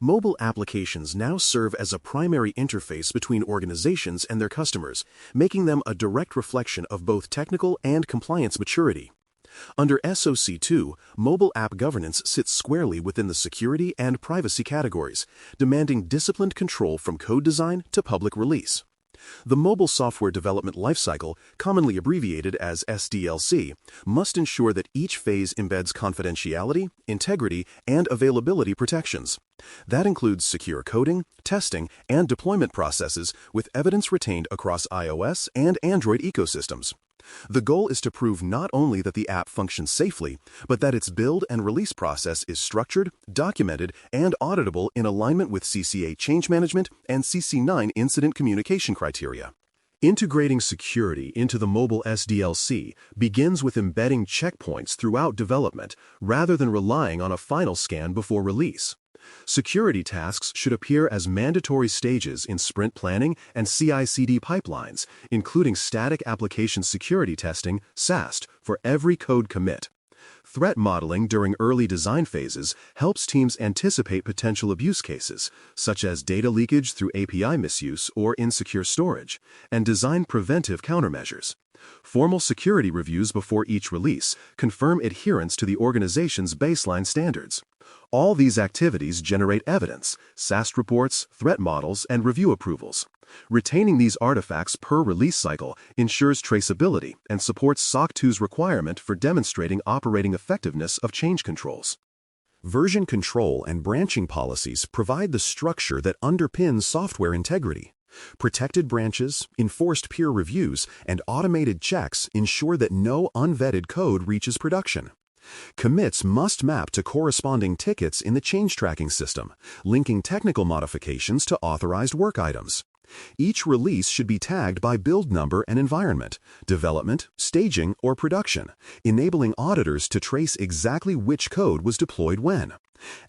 Mobile applications now serve as a primary interface between organizations and their customers, making them a direct reflection of both technical and compliance maturity. Under SOC 2, mobile app governance sits squarely within the security and privacy categories, demanding disciplined control from code design to public release. The mobile software development lifecycle, commonly abbreviated as SDLC, must ensure that each phase embeds confidentiality, integrity, and availability protections. That includes secure coding, testing, and deployment processes with evidence retained across iOS and Android ecosystems. The goal is to prove not only that the app functions safely, but that its build and release process is structured, documented, and auditable in alignment with CC8 change management and CC9 incident communication criteria. Integrating security into the mobile SDLC begins with embedding checkpoints throughout development rather than relying on a final scan before release. Security tasks should appear as mandatory stages in sprint planning and CI/CD pipelines, including static application security testing, SAST, for every code commit. Threat modeling during early design phases helps teams anticipate potential abuse cases, such as data leakage through API misuse or insecure storage, and design preventive countermeasures. Formal security reviews before each release confirm adherence to the organization's baseline standards. All these activities generate evidence, SAST reports, threat models, and review approvals. Retaining these artifacts per release cycle ensures traceability and supports SOC 2's requirement for demonstrating operating effectiveness of change controls. Version control and branching policies provide the structure that underpins software integrity. Protected branches, enforced peer reviews, and automated checks ensure that no unvetted code reaches production. Commits must map to corresponding tickets in the change tracking system, linking technical modifications to authorized work items. Each release should be tagged by build number and environment, development, staging, or production, enabling auditors to trace exactly which code was deployed when.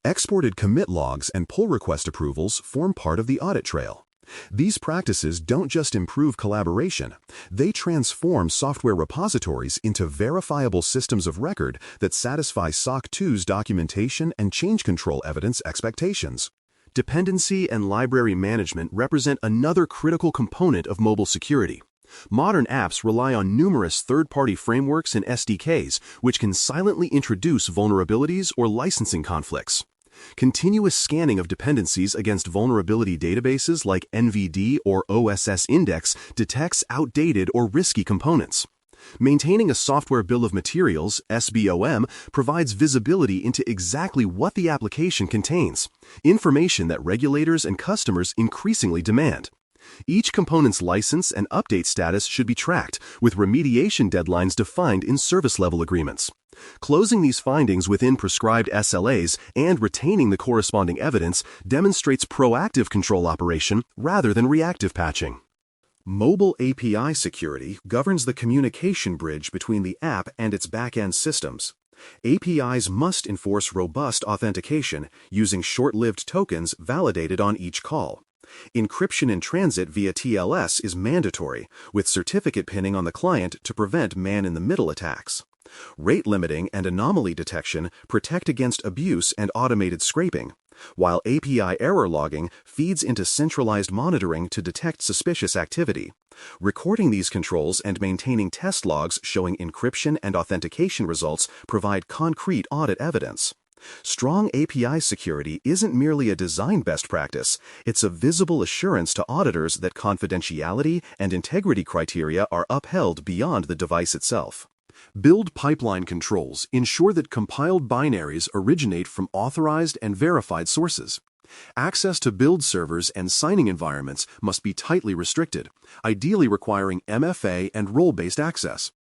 Exported commit logs and pull request approvals form part of the audit trail. These practices don't just improve collaboration, they transform software repositories into verifiable systems of record that satisfy SOC 2's documentation and change control evidence expectations. Dependency and library management represent another critical component of mobile security. Modern apps rely on numerous third-party frameworks and SDKs, which can silently introduce vulnerabilities or licensing conflicts. Continuous scanning of dependencies against vulnerability databases like NVD or OSS Index detects outdated or risky components. Maintaining a software bill of materials, SBOM, provides visibility into exactly what the application contains, information that regulators and customers increasingly demand. Each component's license and update status should be tracked, with remediation deadlines defined in service-level agreements. Closing these findings within prescribed SLAs and retaining the corresponding evidence demonstrates proactive control operation rather than reactive patching. Mobile API security governs the communication bridge between the app and its back-end systems. APIs must enforce robust authentication using short-lived tokens validated on each call. Encryption in transit via TLS is mandatory, with certificate pinning on the client to prevent man-in-the-middle attacks. Rate limiting and anomaly detection protect against abuse and automated scraping, while API error logging feeds into centralized monitoring to detect suspicious activity. Recording these controls and maintaining test logs showing encryption and authentication results provide concrete audit evidence. Strong API security isn't merely a design best practice, it's a visible assurance to auditors that confidentiality and integrity criteria are upheld beyond the device itself. Build pipeline controls ensure that compiled binaries originate from authorized and verified sources. Access to build servers and signing environments must be tightly restricted, ideally requiring MFA and role-based access.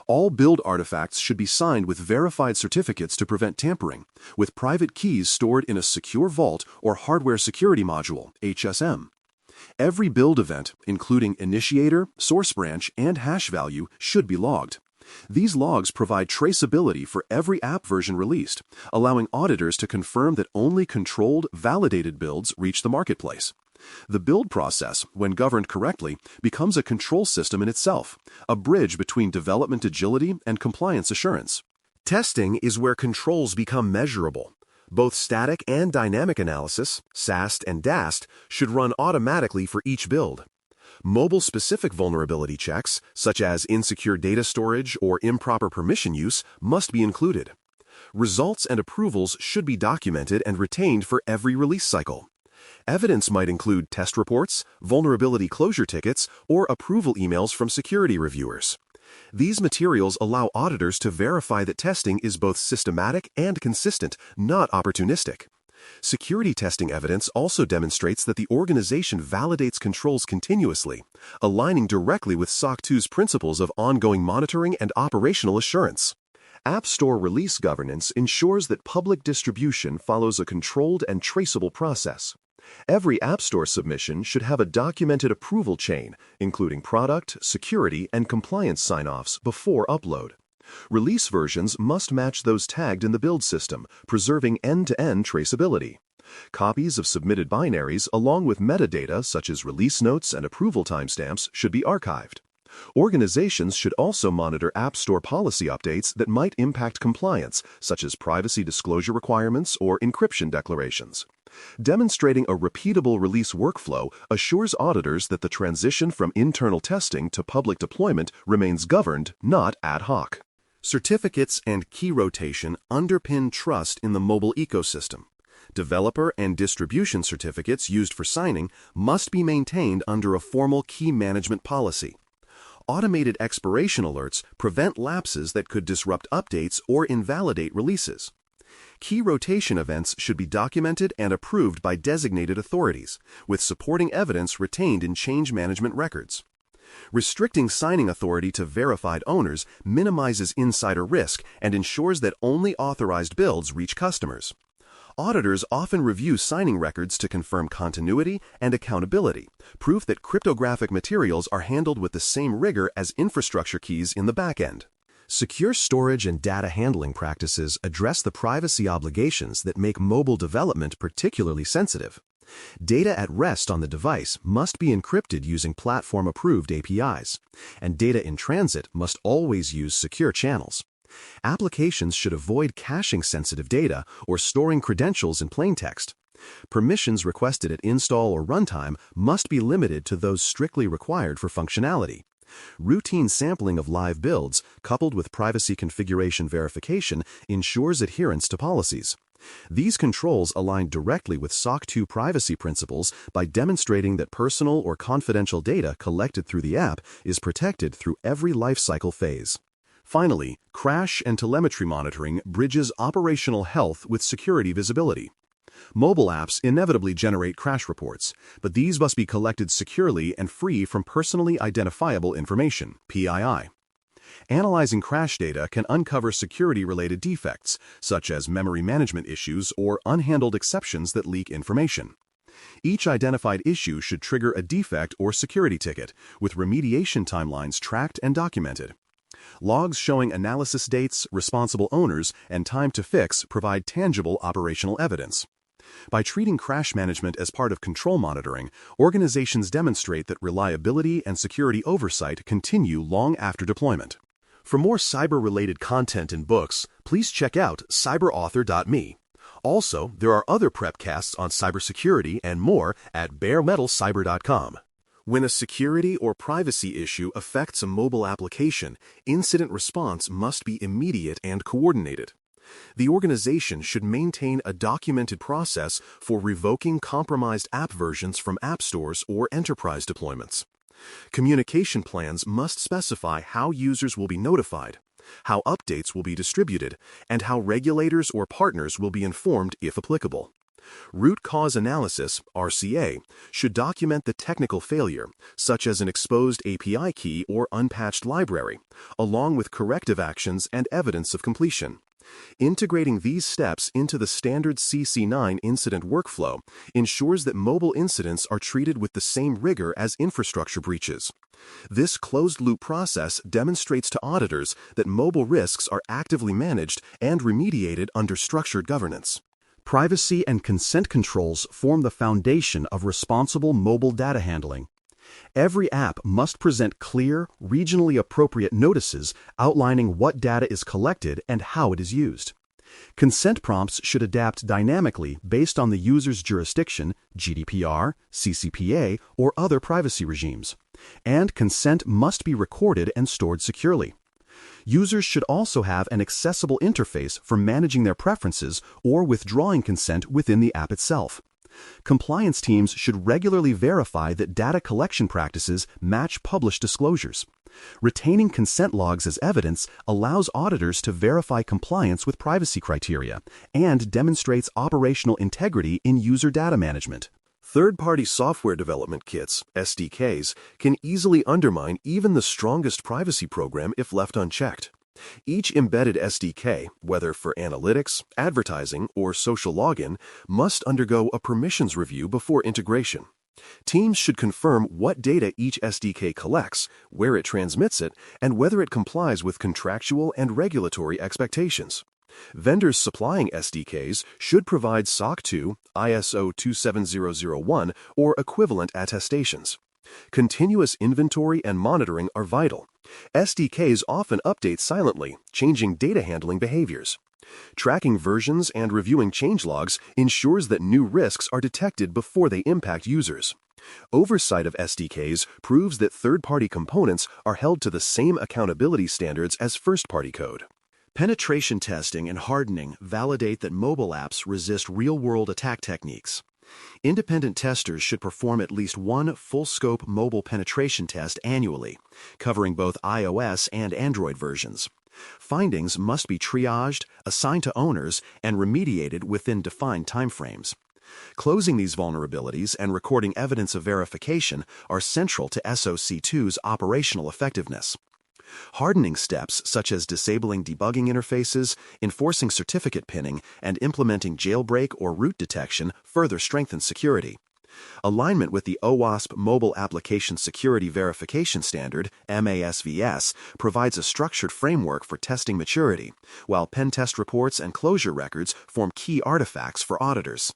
All build artifacts should be signed with verified certificates to prevent tampering, with private keys stored in a secure vault or hardware security module, HSM. Every build event, including initiator, source branch, and hash value, should be logged. These logs provide traceability for every app version released, allowing auditors to confirm that only controlled, validated builds reach the marketplace. The build process, when governed correctly, becomes a control system in itself, a bridge between development agility and compliance assurance. Testing is where controls become measurable. Both static and dynamic analysis, SAST and DAST, should run automatically for each build. Mobile-specific vulnerability checks, such as insecure data storage or improper permission use, must be included. Results and approvals should be documented and retained for every release cycle. Evidence might include test reports, vulnerability closure tickets, or approval emails from security reviewers. These materials allow auditors to verify that testing is both systematic and consistent, not opportunistic. Security testing evidence also demonstrates that the organization validates controls continuously, aligning directly with SOC 2's principles of ongoing monitoring and operational assurance. App Store release governance ensures that public distribution follows a controlled and traceable process. Every App Store submission should have a documented approval chain, including product, security, and compliance sign-offs before upload. Release versions must match those tagged in the build system, preserving end-to-end traceability. Copies of submitted binaries, along with metadata such as release notes and approval timestamps, should be archived. Organizations should also monitor App Store policy updates that might impact compliance, such as privacy disclosure requirements or encryption declarations. Demonstrating a repeatable release workflow assures auditors that the transition from internal testing to public deployment remains governed, not ad hoc. Certificates and key rotation underpin trust in the mobile ecosystem. Developer and distribution certificates used for signing must be maintained under a formal key management policy. Automated expiration alerts prevent lapses that could disrupt updates or invalidate releases. Key rotation events should be documented and approved by designated authorities, with supporting evidence retained in change management records. Restricting signing authority to verified owners minimizes insider risk and ensures that only authorized builds reach customers. Auditors often review signing records to confirm continuity and accountability, proof that cryptographic materials are handled with the same rigor as infrastructure keys in the backend. Secure storage and data handling practices address the privacy obligations that make mobile development particularly sensitive. Data at rest on the device must be encrypted using platform-approved APIs, and data in transit must always use secure channels. Applications should avoid caching sensitive data or storing credentials in plain text. Permissions requested at install or runtime must be limited to those strictly required for functionality. Routine sampling of live builds, coupled with privacy configuration verification, ensures adherence to policies. These controls align directly with SOC 2 privacy principles by demonstrating that personal or confidential data collected through the app is protected through every lifecycle phase. Finally, crash and telemetry monitoring bridges operational health with security visibility. Mobile apps inevitably generate crash reports, but these must be collected securely and free from personally identifiable information, PII. Analyzing crash data can uncover security-related defects, such as memory management issues or unhandled exceptions that leak information. Each identified issue should trigger a defect or security ticket, with remediation timelines tracked and documented. Logs showing analysis dates, responsible owners, and time to fix provide tangible operational evidence. By treating crash management as part of control monitoring, organizations demonstrate that reliability and security oversight continue long after deployment. For more cyber-related content and books, please check out cyberauthor.me. Also, there are other prepcasts on cybersecurity and more at baremetalcyber.com. When a security or privacy issue affects a mobile application, incident response must be immediate and coordinated. The organization should maintain a documented process for revoking compromised app versions from app stores or enterprise deployments. Communication plans must specify how users will be notified, how updates will be distributed, and how regulators or partners will be informed if applicable. Root cause analysis, RCA, should document the technical failure, such as an exposed API key or unpatched library, along with corrective actions and evidence of completion. Integrating these steps into the standard CC9 incident workflow ensures that mobile incidents are treated with the same rigor as infrastructure breaches. This closed-loop process demonstrates to auditors that mobile risks are actively managed and remediated under structured governance. Privacy and consent controls form the foundation of responsible mobile data handling. Every app must present clear, regionally appropriate notices outlining what data is collected and how it is used. Consent prompts should adapt dynamically based on the user's jurisdiction, GDPR, CCPA, or other privacy regimes. And consent must be recorded and stored securely. Users should also have an accessible interface for managing their preferences or withdrawing consent within the app itself. Compliance teams should regularly verify that data collection practices match published disclosures. Retaining consent logs as evidence allows auditors to verify compliance with privacy criteria and demonstrates operational integrity in user data management. Third-party software development kits, SDKs, can easily undermine even the strongest privacy program if left unchecked. Each embedded SDK, whether for analytics, advertising, or social login, must undergo a permissions review before integration. Teams should confirm what data each SDK collects, where it transmits it, and whether it complies with contractual and regulatory expectations. Vendors supplying SDKs should provide SOC 2, ISO 27001, or equivalent attestations. Continuous inventory and monitoring are vital. SDKs often update silently, changing data handling behaviors. Tracking versions and reviewing changelogs ensures that new risks are detected before they impact users. Oversight of SDKs proves that third-party components are held to the same accountability standards as first-party code. Penetration testing and hardening validate that mobile apps resist real-world attack techniques. Independent testers should perform at least one full-scope mobile penetration test annually, covering both iOS and Android versions. Findings must be triaged, assigned to owners, and remediated within defined timeframes. Closing these vulnerabilities and recording evidence of verification are central to SOC2's operational effectiveness. Hardening steps such as disabling debugging interfaces, enforcing certificate pinning, and implementing jailbreak or root detection further strengthen security. Alignment with the OWASP Mobile Application Security Verification Standard, MASVS, provides a structured framework for testing maturity, while pen test reports and closure records form key artifacts for auditors.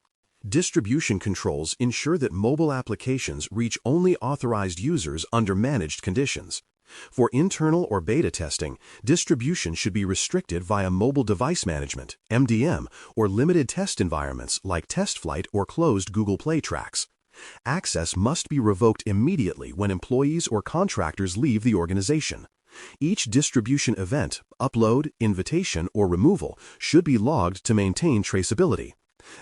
Distribution controls ensure that mobile applications reach only authorized users under managed conditions. For internal or beta testing, distribution should be restricted via mobile device management, MDM, or limited test environments like TestFlight or closed Google Play tracks. Access must be revoked immediately when employees or contractors leave the organization. Each distribution event, upload, invitation, or removal should be logged to maintain traceability.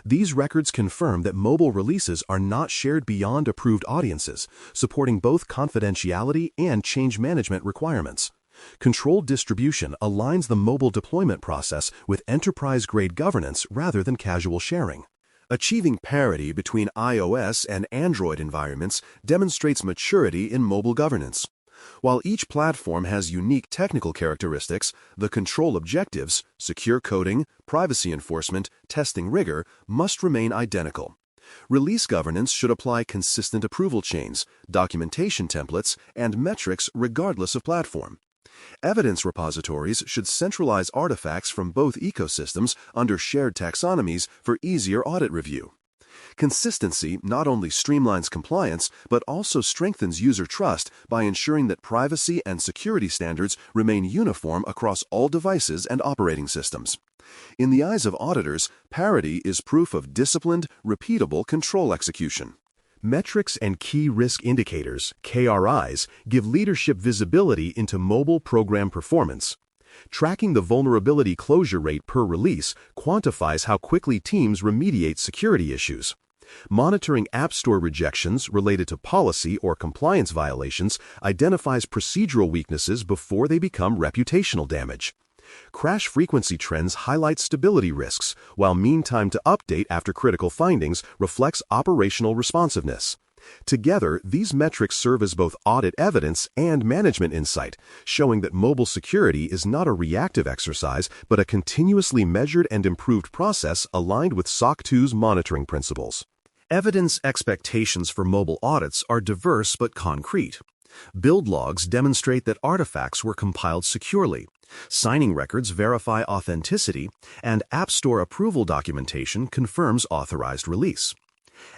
These records confirm that mobile releases are not shared beyond approved audiences, supporting both confidentiality and change management requirements. Controlled distribution aligns the mobile deployment process with enterprise-grade governance rather than casual sharing. Achieving parity between iOS and Android environments demonstrates maturity in mobile governance. While each platform has unique technical characteristics, the control objectives, secure coding, privacy enforcement, testing rigor, must remain identical. Release governance should apply consistent approval chains, documentation templates, and metrics regardless of platform. Evidence repositories should centralize artifacts from both ecosystems under shared taxonomies for easier audit review. Consistency not only streamlines compliance, but also strengthens user trust by ensuring that privacy and security standards remain uniform across all devices and operating systems. In the eyes of auditors, parity is proof of disciplined, repeatable control execution. Metrics and Key Risk Indicators, KRIs, give leadership visibility into mobile program performance. Tracking the vulnerability closure rate per release quantifies how quickly teams remediate security issues. Monitoring App Store rejections related to policy or compliance violations identifies procedural weaknesses before they become reputational damage. Crash frequency trends highlight stability risks, while mean time to update after critical findings reflects operational responsiveness. Together, these metrics serve as both audit evidence and management insight, showing that mobile security is not a reactive exercise, but a continuously measured and improved process aligned with SOC 2's monitoring principles. Evidence expectations for mobile audits are diverse but concrete. Build logs demonstrate that artifacts were compiled securely. Signing records verify authenticity, and App Store approval documentation confirms authorized release.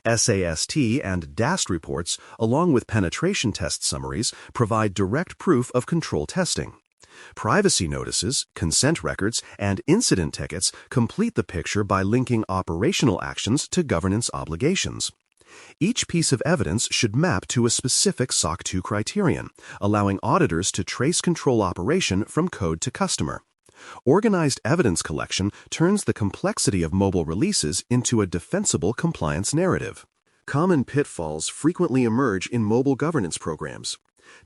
SAST and DAST reports, along with penetration test summaries, provide direct proof of control testing. Privacy notices, consent records, and incident tickets complete the picture by linking operational actions to governance obligations. Each piece of evidence should map to a specific SOC 2 criterion, allowing auditors to trace control operation from code to customer. Organized evidence collection turns the complexity of mobile releases into a defensible compliance narrative. Common pitfalls frequently emerge in mobile governance programs.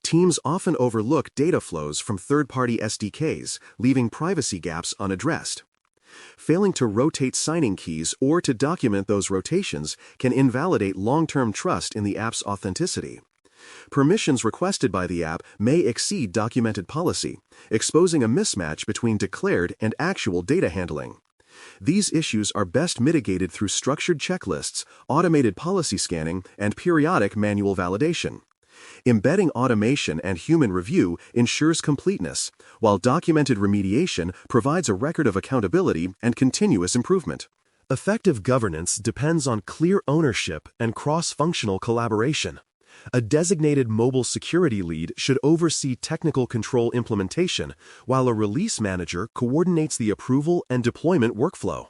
Teams often overlook data flows from third-party SDKs, leaving privacy gaps unaddressed. Failing to rotate signing keys or to document those rotations can invalidate long-term trust in the app's authenticity. Permissions requested by the app may exceed documented policy, exposing a mismatch between declared and actual data handling. These issues are best mitigated through structured checklists, automated policy scanning, and periodic manual validation. Embedding automation and human review ensures completeness, while documented remediation provides a record of accountability and continuous improvement. Effective governance depends on clear ownership and cross-functional collaboration. A designated mobile security lead should oversee technical control implementation, while a release manager coordinates the approval and deployment workflow.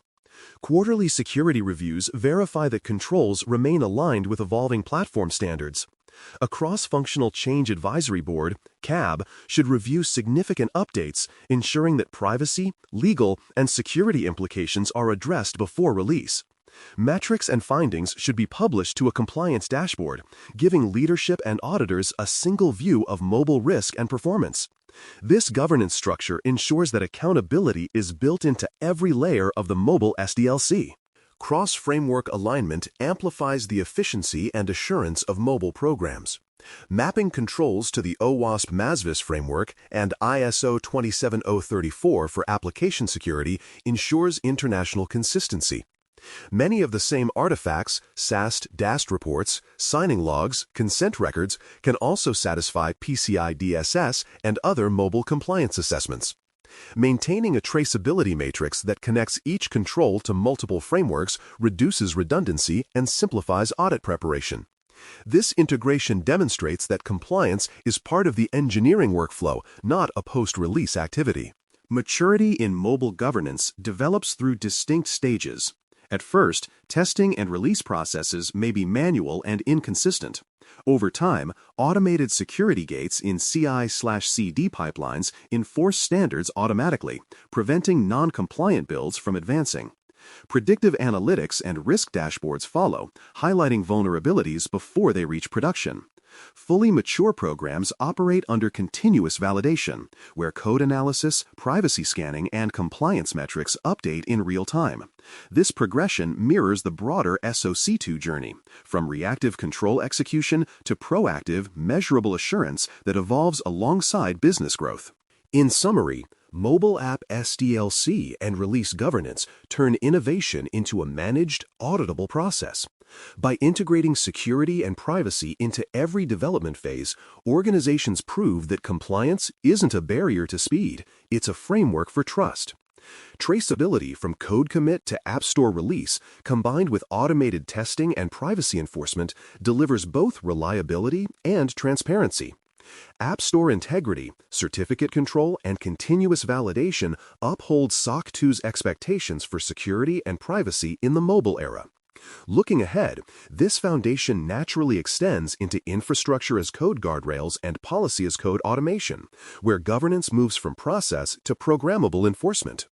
Quarterly security reviews verify that controls remain aligned with evolving platform standards. A cross-functional change advisory board, CAB, should review significant updates, ensuring that privacy, legal, and security implications are addressed before release. Metrics and findings should be published to a compliance dashboard, giving leadership and auditors a single view of mobile risk and performance. This governance structure ensures that accountability is built into every layer of the mobile SDLC. Cross-framework alignment amplifies the efficiency and assurance of mobile programs. Mapping controls to the OWASP-MASVIS framework and ISO 27034 for application security ensures international consistency. Many of the same artifacts, SAST, DAST reports, signing logs, consent records, can also satisfy PCI DSS and other mobile compliance assessments. Maintaining a traceability matrix that connects each control to multiple frameworks reduces redundancy and simplifies audit preparation. This integration demonstrates that compliance is part of the engineering workflow, not a post-release activity. Maturity in mobile governance develops through distinct stages. At first, testing and release processes may be manual and inconsistent. Over time, automated security gates in CI/CD pipelines enforce standards automatically, preventing non-compliant builds from advancing. Predictive analytics and risk dashboards follow, highlighting vulnerabilities before they reach production. Fully mature programs operate under continuous validation, where code analysis, privacy scanning, and compliance metrics update in real time. This progression mirrors the broader SOC2 journey, from reactive control execution to proactive, measurable assurance that evolves alongside business growth. In summary, mobile app SDLC and release governance turn innovation into a managed, auditable process. By integrating security and privacy into every development phase, organizations prove that compliance isn't a barrier to speed, it's a framework for trust. Traceability from code commit to App Store release, combined with automated testing and privacy enforcement, delivers both reliability and transparency. App Store integrity, certificate control, and continuous validation uphold SOC 2's expectations for security and privacy in the mobile era. Looking ahead, this foundation naturally extends into infrastructure as code guardrails and policy as code automation, where governance moves from process to programmable enforcement.